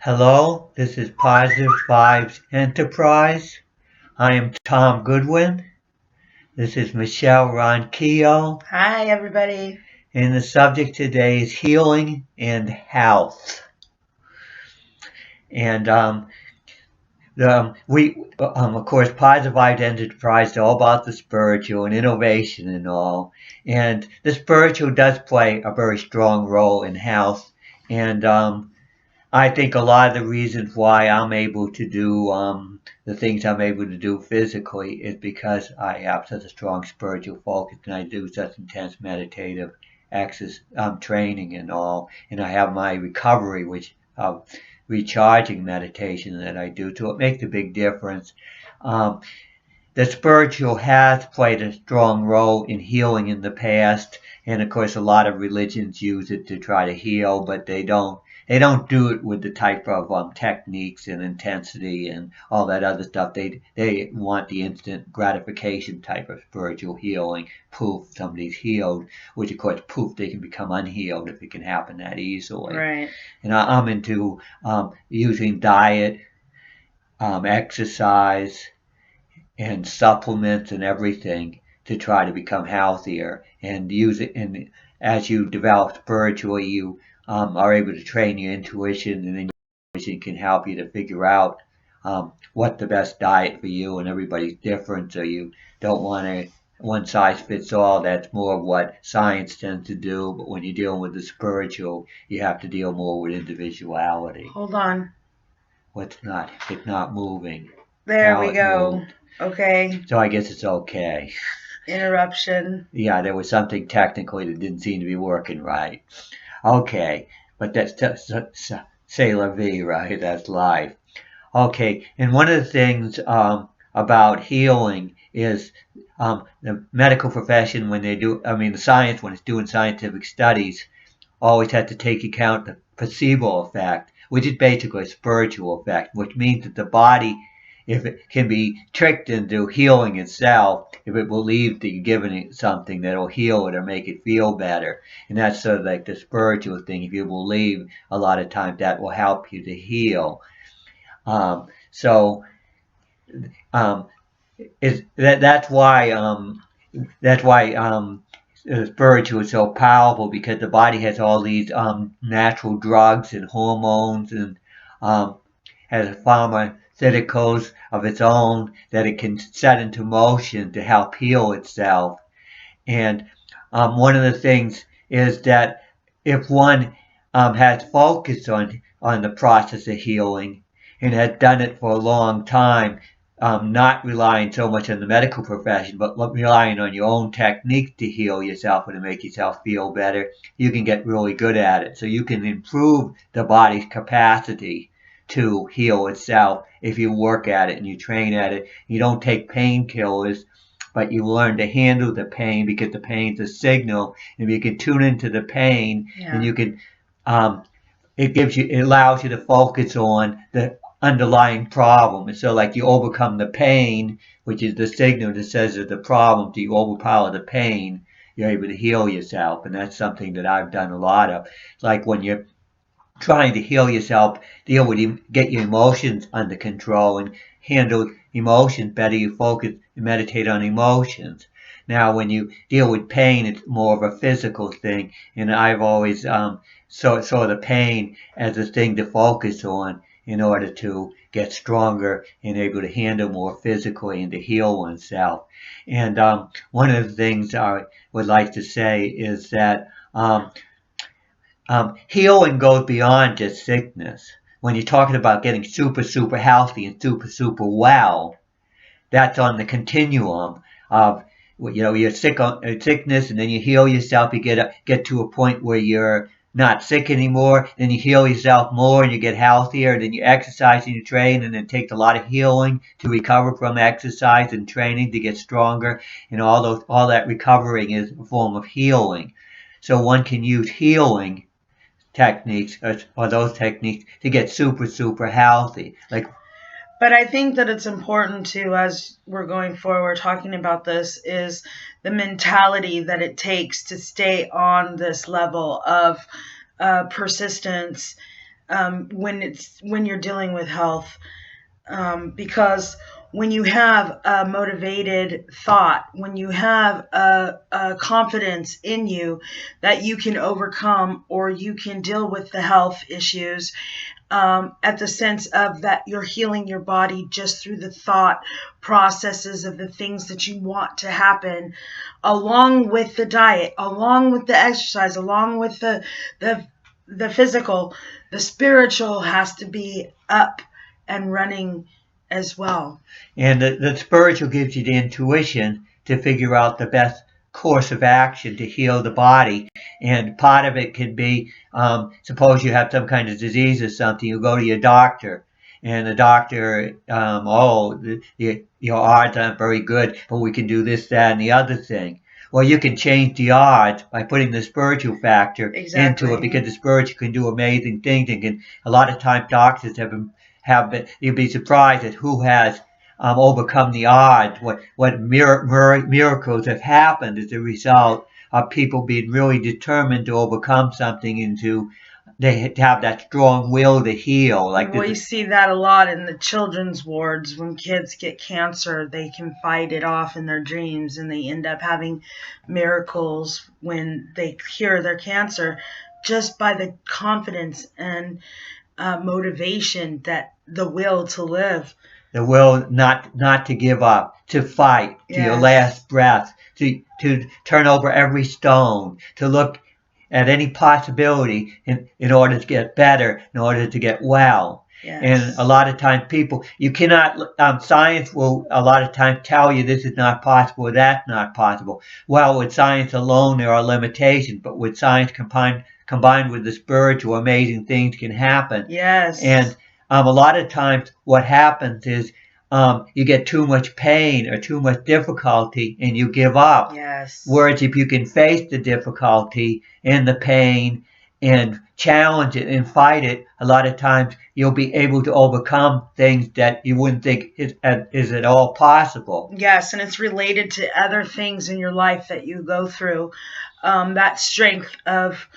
Hello, this is Positive Vibes Enterprise. I am Tom Goodwin. This is Michelle Ronquillo. Hi, everybody. And the subject today is healing and health. And of course, Positive Vibes Enterprise is all about the spiritual and innovation and all. And the spiritual does play a very strong role in health. And I think a lot of the reasons why I'm able to do the things I'm able to do physically is because I have such a strong spiritual focus and I do such intense meditative access training and all. And I have my recovery, which recharging meditation that I do. So it makes a big difference. Um, the spiritual has played a strong role in healing in the past, and of course, a lot of religions use it to try to heal, but they don't do it with the type of techniques and intensity and all that other stuff. They want the instant gratification type of spiritual healing. Poof, somebody's healed, which of course, poof, they can become unhealed if it can happen that easily. Right. And I'm into using diet, exercise, and supplements and everything to try to become healthier and use it. And as you develop spiritually, you are able to train your intuition, and then your intuition can help you to figure out what the best diet for you. And everybody's different, so you don't want to one size fits all. That's more of what science tends to do. But when you're dealing with the spiritual, you have to deal more with individuality. Hold on. It's not moving. There Now we it go. moved. Okay. So I guess it's okay. Interruption. Yeah, there was something technically that didn't seem to be working right. Okay, but that's c'est la vie, right? That's life. Okay, and one of the things about healing is the medical profession, when they do, the science, when it's doing scientific studies, always has to take account the placebo effect, which is basically a spiritual effect, which means that the body, if it can be tricked into healing itself, if it believes that you're giving it something that'll heal it or make it feel better. And that's sort of like the spiritual thing. If you believe, a lot of times that will help you to heal. So is that's why spiritual is so powerful, because the body has all these natural drugs and hormones and has pharmaceuticals of its own that it can set into motion to help heal itself. And one of the things is that if one has focused on the process of healing and has done it for a long time, not relying so much on the medical profession, but relying on your own technique to heal yourself and to make yourself feel better, you can get really good at it. So you can improve the body's capacity to heal itself if you work at it and you train at it. You don't take painkillers, but you learn to handle the pain, because the pain's a signal. If you can tune into the pain, and you can, it allows you to focus on the underlying problem. And so, like, you overcome the pain, which is the signal that says there's a problem, so you overpower the pain, you're able to heal yourself. And that's something that I've done a lot of. Like when you're trying to heal yourself, get your emotions under control and handle emotions better, you focus and meditate on emotions. Now, when you deal with pain, it's more of a physical thing, and I've always saw the pain as a thing to focus on in order to get stronger and able to handle more physically and to heal oneself. And one of the things I would like to say is that healing goes beyond just sickness. When you're talking about getting super, super healthy and super, super well, that's on the continuum of, you're sick on sickness, and then you heal yourself. You get to a point where you're not sick anymore. Then you heal yourself more, and you get healthier. And then you exercise and you train, and it takes a lot of healing to recover from exercise and training to get stronger. And all that recovering is a form of healing. So one can use healing techniques, or those techniques, to get super, super healthy. But I think that it's important to, as we're going forward talking about this, is the mentality that it takes to stay on this level of persistence when you're dealing with health, because when you have a motivated thought, when you have a confidence in you that you can overcome or you can deal with the health issues, at the sense of that you're healing your body just through the thought processes of the things that you want to happen, along with the diet, along with the exercise, along with the the physical, the spiritual has to be up and running as well. And the spiritual gives you the intuition to figure out the best course of action to heal the body. And part of it could be, suppose you have some kind of disease or something, you go to your doctor. And the doctor, your odds aren't very good, but we can do this, that, and the other thing. Well, you can change the odds by putting the spiritual factor into it, because the spiritual can do amazing things. And can, a lot of times doctors have been, you'd be surprised at who has overcome the odds, what miracles have happened as a result of people being really determined to overcome something and to have that strong will to heal. Like we see that a lot in the children's wards. When kids get cancer, they can fight it off in their dreams, and they end up having miracles when they cure their cancer just by the confidence and motivation, that the will to live. The will not to give up, to fight to your last breath, to turn over every stone, to look at any possibility in order to get better, in order to get well. Yes. And a lot of times people, you cannot, science will a lot of times tell you this is not possible, or that's not possible. Well, with science alone, there are limitations, but with science combined with the spiritual, amazing things can happen. Yes. And a lot of times what happens is you get too much pain or too much difficulty and you give up. Yes. Whereas if you can face the difficulty and the pain and challenge it and fight it, a lot of times you'll be able to overcome things that you wouldn't think is at all possible. Yes, and it's related to other things in your life that you go through. That strength of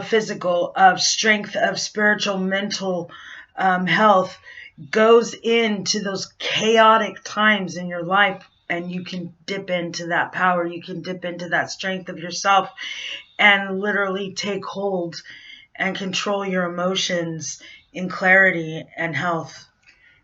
physical, of strength of spiritual, mental health goes into those chaotic times in your life, and you can dip into that power, you can dip into that strength of yourself and literally take hold and control your emotions in clarity and health.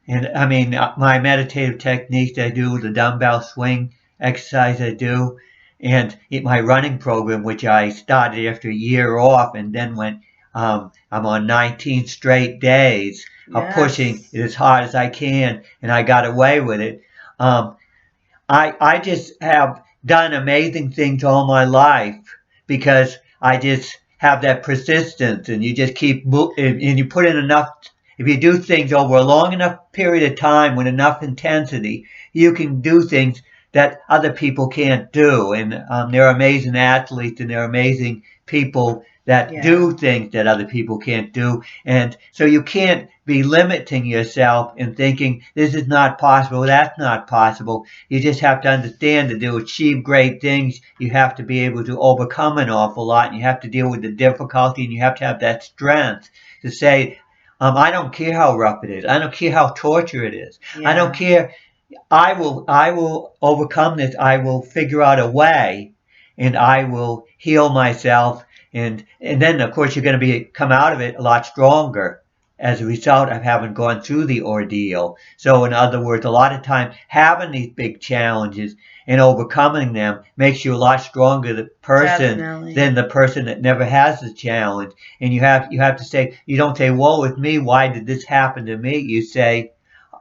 And I mean, my meditative techniques I do, the dumbbell swing exercise I do, and my running program, which I started after a year off and then went, I'm on 19 straight days of pushing it as hard as I can, and I got away with it. I just have done amazing things all my life because I just have that persistence, and you just keep moving, and you put in enough. If you do things over a long enough period of time with enough intensity, you can do things that other people can't do. And there are amazing athletes and there are amazing people that do things that other people can't do. And so you can't be limiting yourself and thinking this is not possible, that's not possible. You just have to understand that to achieve great things, you have to be able to overcome an awful lot, and you have to deal with the difficulty, and you have to have that strength to say, I don't care how rough it is. I don't care how torture it is. I don't care. I will overcome this. I will figure out a way, and I will heal myself. And then, of course, you're going to come out of it a lot stronger as a result of having gone through the ordeal. So, in other words, a lot of times having these big challenges and overcoming them makes you a lot stronger than the person that never has the challenge. And you have to say, you don't say, woe with me, why did this happen to me? You say,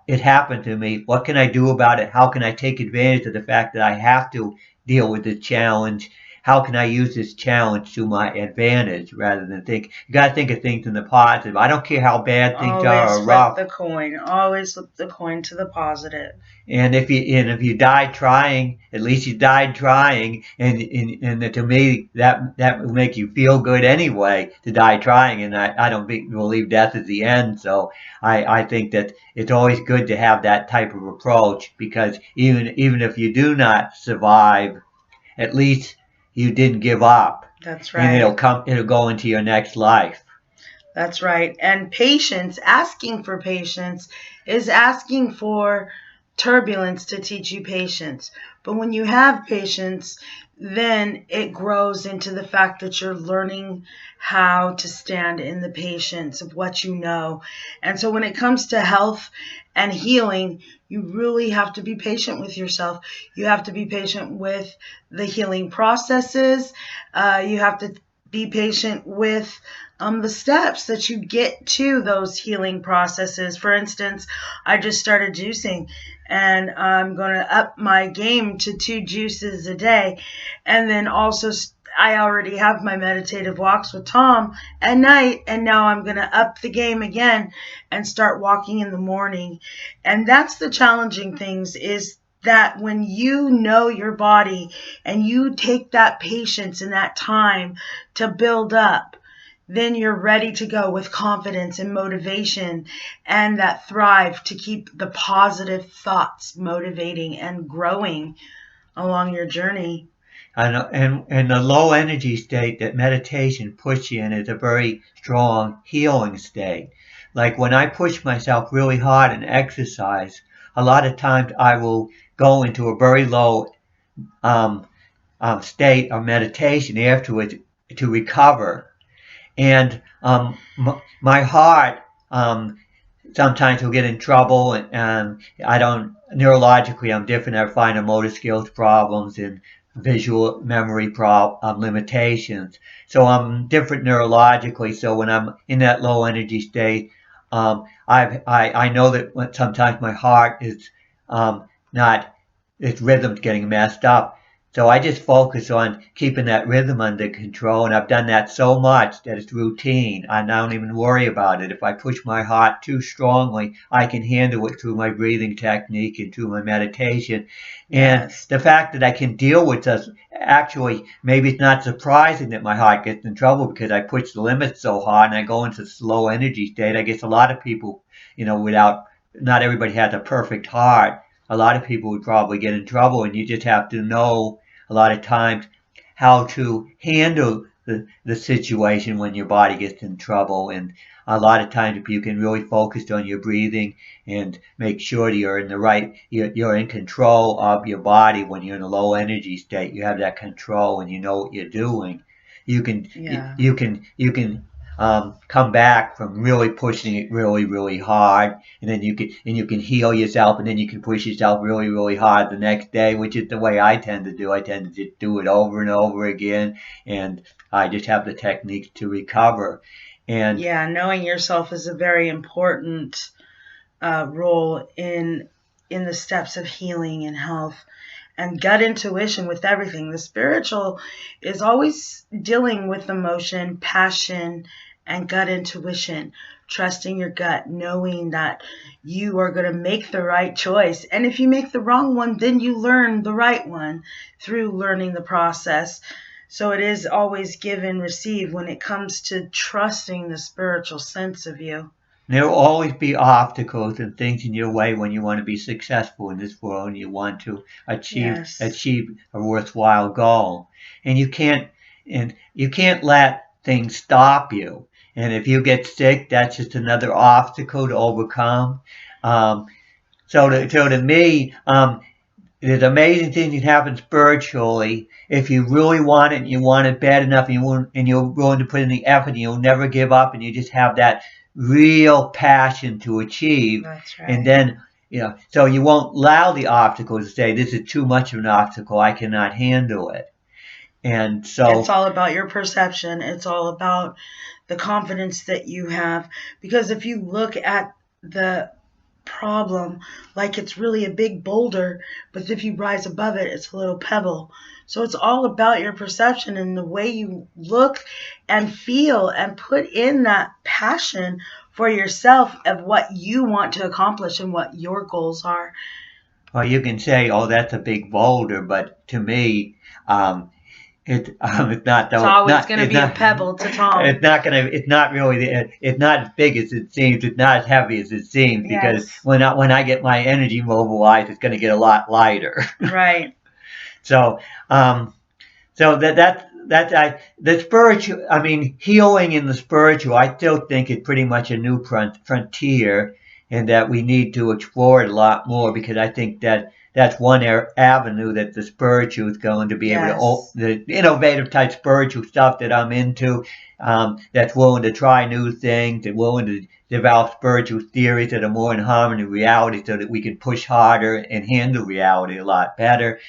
it happened to me. What can I do about it? How can I take advantage of the fact that I have to deal with this challenge? How can I use this challenge to my advantage rather than think? You got to think of things in the positive. I don't care how bad things are or rough. Always flip the coin to the positive. And if you die trying, at least you died trying. And to me, that will make you feel good anyway, to die trying. And I don't believe death is the end. So I think that it's always good to have that type of approach, because even if you do not survive, at least you didn't give up. That's right. And it'll go into your next life. That's right. And patience, asking for patience, is asking for turbulence to teach you patience. But when you have patience, then it grows into the fact that you're learning how to stand in the patience of what you know. And so when it comes to health and healing, you really have to be patient with yourself. You have to be patient with the healing processes. You have to be patient with the steps that you get to those healing processes. For instance, I just started juicing, and I'm going to up my game to 2 juices a day. And then also, I already have my meditative walks with Tom at night, and now I'm going to up the game again and start walking in the morning. And that's the challenging things, is that when you know your body and you take that patience and that time to build up, then you're ready to go with confidence and motivation and that thrive to keep the positive thoughts motivating and growing along your journey. And the low energy state that meditation puts you in is a very strong healing state. Like when I push myself really hard in exercise, a lot of times I will go into a very low um, state of meditation afterwards to recover. And my heart sometimes will get in trouble, and I don't neurologically I'm different. I find motor skills problems and visual memory limitations. So I'm different neurologically. So when I'm in that low energy state, I know that sometimes my heart is not its rhythm's getting messed up. So I just focus on keeping that rhythm under control, and I've done that so much that it's routine. I don't even worry about it. If I push my heart too strongly, I can handle it through my breathing technique and through my meditation. And Yes. the fact that I can deal with this, actually, maybe it's not surprising that my heart gets in trouble because I push the limits so hard and I go into slow energy state. I guess a lot of people, without, not everybody has a perfect heart. A lot of people would probably get in trouble, and you just have to know a lot of times how to handle the situation when your body gets in trouble. And a lot of times if you can really focus on your breathing and make sure that you're in the right, you're in control of your body when you're in a low energy state, you have that control and you know what you're doing, you can Yeah. come back from really pushing it really, really hard, and then you can heal yourself, and then you can push yourself really, really hard the next day, which is the way I tend to do. I tend to just do it over and over again, and I just have the techniques to recover. And Yeah, knowing yourself is a very important role in the steps of healing and health. And gut intuition with everything. The spiritual is always dealing with emotion, passion, and gut intuition. Trusting your gut, knowing that you are going to make the right choice. And if you make the wrong one, then you learn the right one through learning the process. So it is always give and receive when it comes to trusting the spiritual sense of you. there will always be obstacles and things in your way when you want to be successful in this world and you want to Yes. achieve a worthwhile goal. And you can't let things stop you. And if you get sick, that's just another obstacle to overcome. Um, so to me, there's amazing things that happen spiritually if you really want it and you want it bad enough, and you're willing to put in the effort, and you'll never give up, and you just have that real passion to achieve. That's And right. then, so you won't allow the obstacles to say, this is too much of an obstacle, I cannot handle it. And It's so, all about your perception. It's all about the confidence that you have. Because if you look at the problem like it's really a big boulder, but if you rise above it, it's a little pebble. So it's all about your perception and the way you look and feel and put in that passion for yourself of what you want to accomplish and what your goals are. well, you can say, oh, that's a big boulder, but to me, um, it's not It's though always not going to it's be a not pebble to Tom. it's not really it's not as big as it seems, it's not as heavy as it seems, because Yes, when I get my energy mobilized, it's going to get a lot lighter. right. So um so the spiritual. I mean, healing in the spiritual. I still think it's pretty much a new frontier, and that we need to explore it a lot more because I think that that's one avenue that the spiritual is going to be able Yes. to. The innovative type spiritual stuff that I'm into, that's willing to try new things and willing to develop spiritual theories that are more in harmony with reality, so that we can push harder and handle reality a lot better.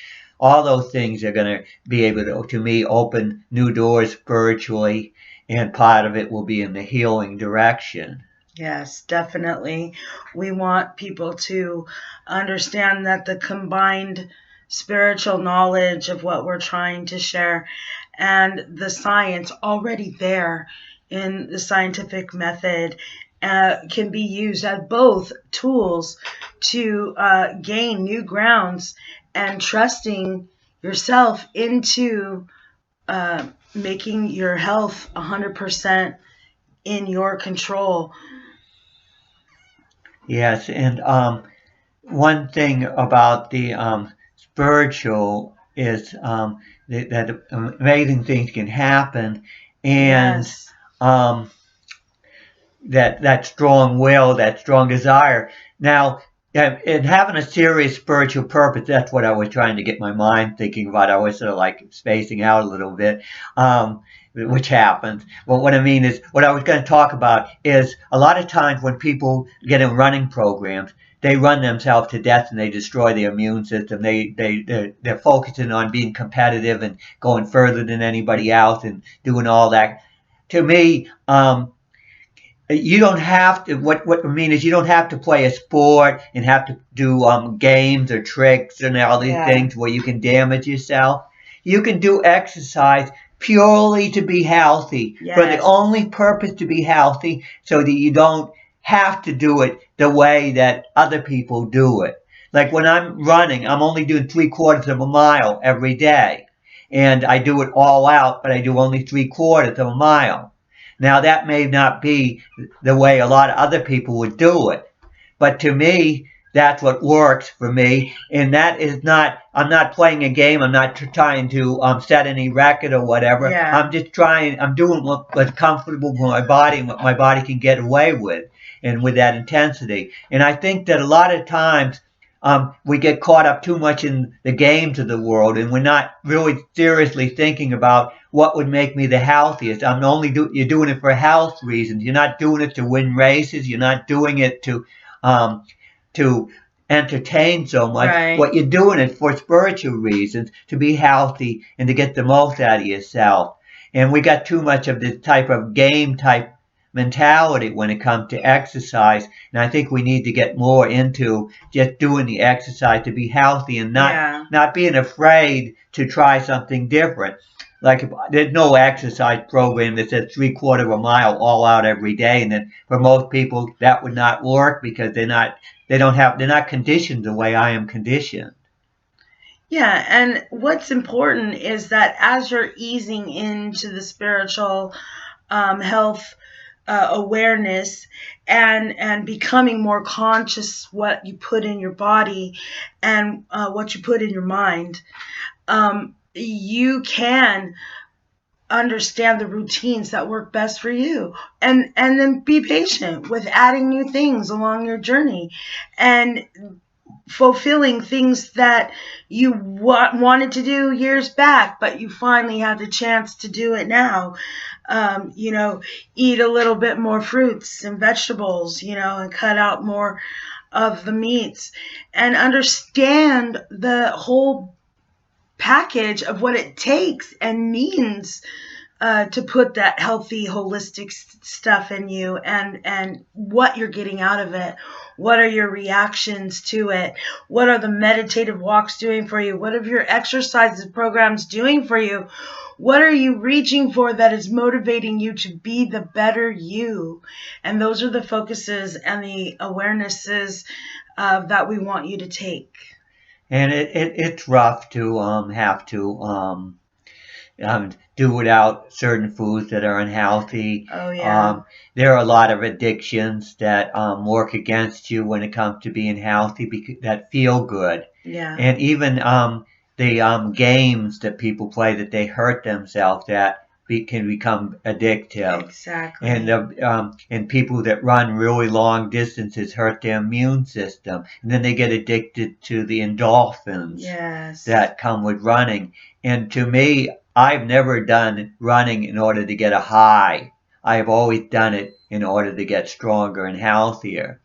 All those things are going to be able to me, open new doors spiritually, and part of it will be in the healing direction. Yes, definitely. We want people to understand that the combined spiritual knowledge of what we're trying to share and the science already there in the scientific method can be used as both tools to gain new grounds and trusting yourself into making your health 100% in your control. Yes, and one thing about the spiritual is that amazing things can happen, and Yes. um, that strong will, that strong desire. Now, and having a serious spiritual purpose, that's what I was trying to get my mind thinking about. I was sort of like spacing out a little bit, which happens. But what I mean is, what I was going to talk about is a lot of times when people get in running programs, they run themselves to death and they destroy the immune system. They're focusing on being competitive and going further than anybody else and doing all that. To me, you don't have to. What I mean is, you don't have to play a sport and have to do games or tricks and all these Yeah. things where you can damage yourself. You can do exercise purely to be healthy, for the Yes. only purpose to be healthy, so that you don't have to do it the way that other people do it. Like when I'm running, I'm only doing 3/4 of a mile every day, and I do it all out, but I do only 3/4 of a mile. Now that may not be the way a lot of other people would do it, but to me, that's what works for me. And that is not, I'm not playing a game. I'm not trying to set any record or whatever. Yeah. I'm just trying, I'm doing what's comfortable for my body and what my body can get away with, and with that intensity. And I think that a lot of times we get caught up too much in the games of the world, and we're not really seriously thinking about what would make me the healthiest. You're doing it for health reasons. You're not doing it to win races. You're not doing it um, to entertain so much. Right. What you're doing it for spiritual reasons, to be healthy and to get the most out of yourself. And we got too much of this type of game type mentality when it comes to exercise. And I think we need to get more into just doing the exercise to be healthy, and Yeah. not being afraid to try something different. Like, there's no exercise program that says 3/4 of a mile all out every day, and then for most people that would not work because they're not conditioned the way I am conditioned. Yeah. And what's important is that as you're easing into the spiritual health awareness and becoming more conscious what you put in your body and what you put in your mind, you can understand the routines that work best for you and then be patient with adding new things along your journey and fulfilling things that you wanted to do years back, but you finally had the chance to do it now. Eat a little bit more fruits and vegetables, and cut out more of the meats and understand the whole package of what it takes and means to put that healthy, holistic stuff in you, and what you're getting out of it. What are your reactions to it? What are the meditative walks doing for you? What are your exercises programs doing for you? What are you reaching for that is motivating you to be the better you? And those are the focuses and the awarenesses that we want you to take. And it's rough to have to do without certain foods that are unhealthy. Oh, yeah. Um, there are a lot of addictions that work against you when it comes to being healthy, because that feel good. Yeah. And even the games that people play that they hurt themselves at can become addictive. Exactly. And people that run really long distances hurt their immune system, and then they get addicted to the endorphins Yes. that come with running. And to me, I've never done running in order to get a high. I've always done it in order to get stronger and healthier.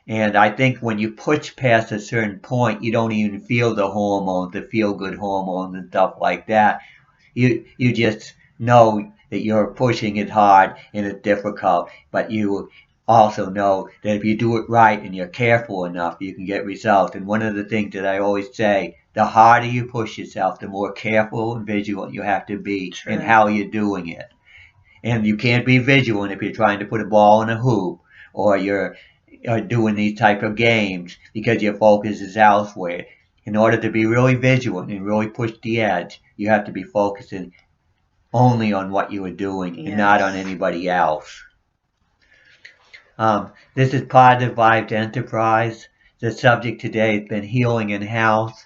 And I think when you push past a certain point, you don't even feel the hormones, the feel-good hormones and stuff like that. You just know that you're pushing it hard and it's difficult, but you also know that if you do it right and you're careful enough, you can get results. And one of the things that I always say, the harder you push yourself, the more careful and vigilant you have to be in how you're doing it. And you can't be vigilant if you're trying to put a ball in a hoop or you're doing these type of games because your focus is elsewhere. In order to be really vigilant and really push the edge, you have to be focusing only on what you are doing and not on anybody else. This is Positive Vibes Enterprise. The subject today has been healing and health.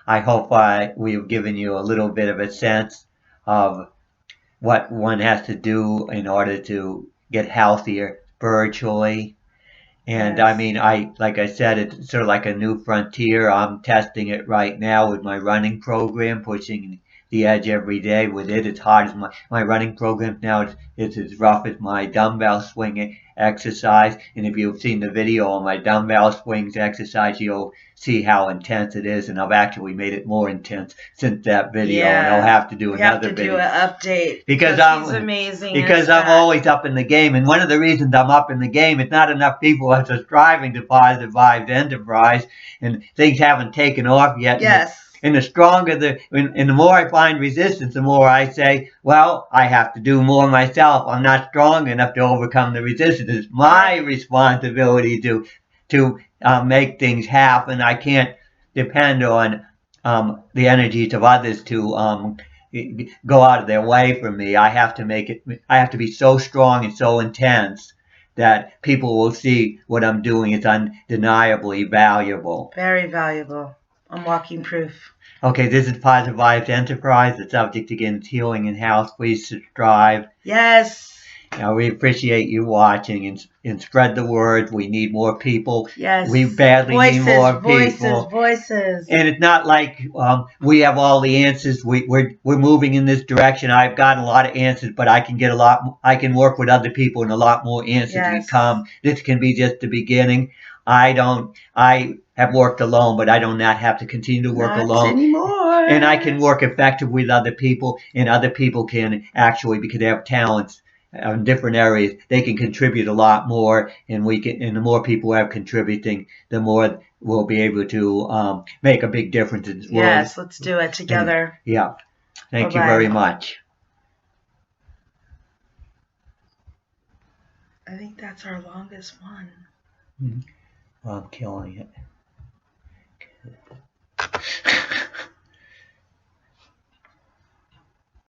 I hope we have given you a little bit of a sense of what one has to do in order to get healthier spiritually. And I mean, like I said, it's sort of like a new frontier. I'm testing it right now with my running program, pushing the edge every day with it. It's hard as my running program now. It's as rough as my dumbbell swing exercise. And if you've seen the video on my dumbbell swings exercise, you'll see how intense it is. And I've actually made it more intense since that video. And I'll have to do another video. We have to do an update because he's amazing. Because I'm always up in the game. And one of the reasons I'm up in the game, it's not enough people are subscribing to Positive Vibes Enterprise, and things haven't taken off yet. Yes. And the stronger and the more I find resistance, the more I say, well, I have to do more myself. I'm not strong enough to overcome the resistance. It's my responsibility to make things happen. I can't depend on the energies of others to go out of their way for me. I have to be so strong and so intense that people will see what I'm doing is undeniably valuable. Very valuable. I'm walking proof. Okay, this is Positive Vibes Enterprise. The subject again is healing and health. Please subscribe. Yes. We appreciate you watching and spread the word. We need more people. Yes. We badly need more people. Voices. And it's not like we have all the answers. We're moving in this direction. I've got a lot of answers, but I can get a lot. I can work with other people, and a lot more answers can come. This can be just the beginning. I have worked alone, but I do not have to continue to work alone anymore. And I can work effectively with other people, and other people can actually, because they have talents in different areas, they can contribute a lot more, and the more people have contributing, the more we'll be able to make a big difference in this world. Yes, let's do it together. And, thank you very much. I think that's our longest one. Well, I'm killing it.